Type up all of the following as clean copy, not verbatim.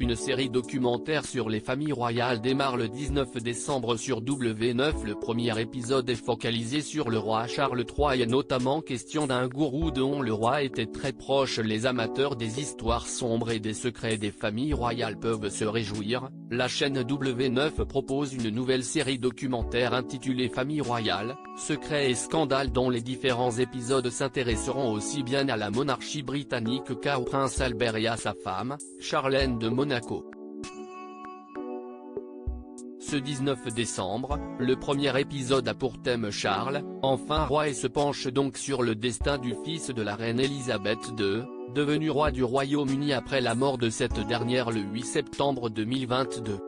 Une série documentaire sur les familles royales démarre le 19 décembre sur W9. Le premier épisode est focalisé sur le roi Charles III et notamment question d'un gourou dont le roi était très proche. Les amateurs des histoires sombres et des secrets des familles royales peuvent se réjouir. La chaîne W9 propose une nouvelle série documentaire intitulée Famille royale, secrets et scandales dont les différents épisodes s'intéresseront aussi bien à la monarchie britannique qu'au prince Albert et à sa femme, Charlène de Monaco. Ce 19 décembre, le premier épisode a pour thème Charles, enfin roi et se penche donc sur le destin du fils de la reine Elisabeth II, devenu roi du Royaume-Uni après la mort de cette dernière le 8 septembre 2022.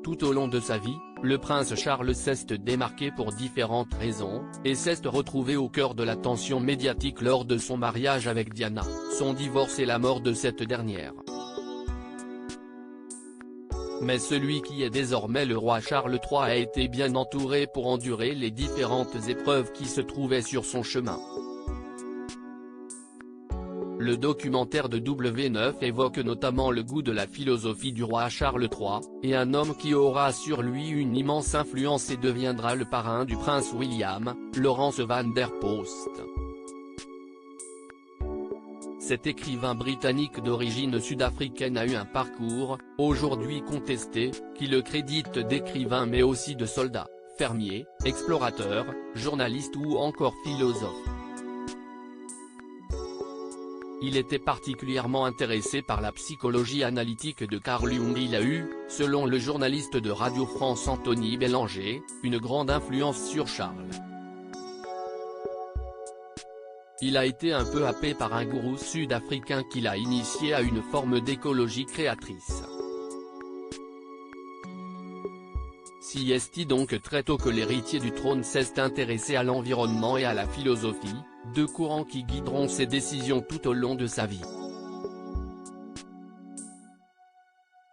Tout au long de sa vie, le prince Charles s'est démarqué pour différentes raisons, et s'est retrouvé au cœur de l'attention médiatique lors de son mariage avec Diana, son divorce et la mort de cette dernière. Mais celui qui est désormais le roi Charles III a été bien entouré pour endurer les différentes épreuves qui se trouvaient sur son chemin. Le documentaire de W9 évoque notamment le goût de la philosophie du roi Charles III, et un homme qui aura sur lui une immense influence et deviendra le parrain du prince William, Laurens van der Post. Cet écrivain britannique d'origine sud-africaine a eu un parcours, aujourd'hui contesté, qui le crédite d'écrivain mais aussi de soldat, fermier, explorateur, journaliste ou encore philosophe. Il était particulièrement intéressé par la psychologie analytique de Carl Jung. Il a eu, selon le journaliste de Radio France Anthony Bélanger, une grande influence sur Charles. Il a été un peu happé par un gourou sud-africain qui l'a initié à une forme d'écologie créatrice. Si est donc très tôt que l'héritier du trône s'est intéressé à l'environnement et à la philosophie, deux courants qui guideront ses décisions tout au long de sa vie.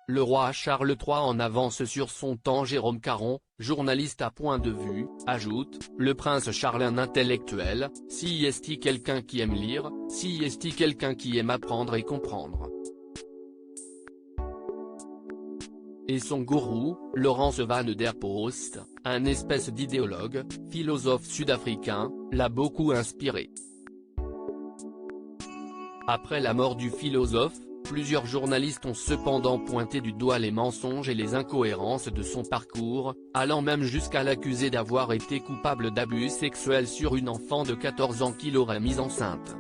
Le roi Charles III en avance sur son temps. Jérôme Caron, journaliste à Point de Vue, ajoute, le prince Charles un intellectuel, si est quelqu'un qui aime lire, si est quelqu'un qui aime apprendre et comprendre. Et son gourou, Laurens van der Post, un espèce d'idéologue, philosophe sud-africain, l'a beaucoup inspiré. Après la mort du philosophe, plusieurs journalistes ont cependant pointé du doigt les mensonges et les incohérences de son parcours, allant même jusqu'à l'accuser d'avoir été coupable d'abus sexuels sur une enfant de 14 ans qu'il aurait mise enceinte.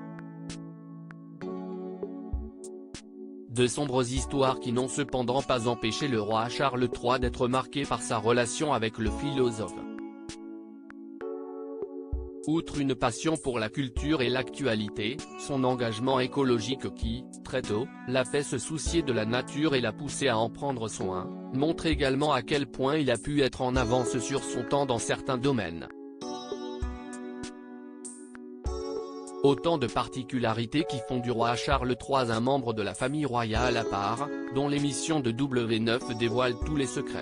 De sombres histoires qui n'ont cependant pas empêché le roi Charles III d'être marqué par sa relation avec le philosophe. Outre une passion pour la culture et l'actualité, son engagement écologique qui, très tôt, l'a fait se soucier de la nature et l'a poussé à en prendre soin, montre également à quel point il a pu être en avance sur son temps dans certains domaines. Autant de particularités qui font du roi Charles III un membre de la famille royale à part, dont l'émission de W9 dévoile tous les secrets.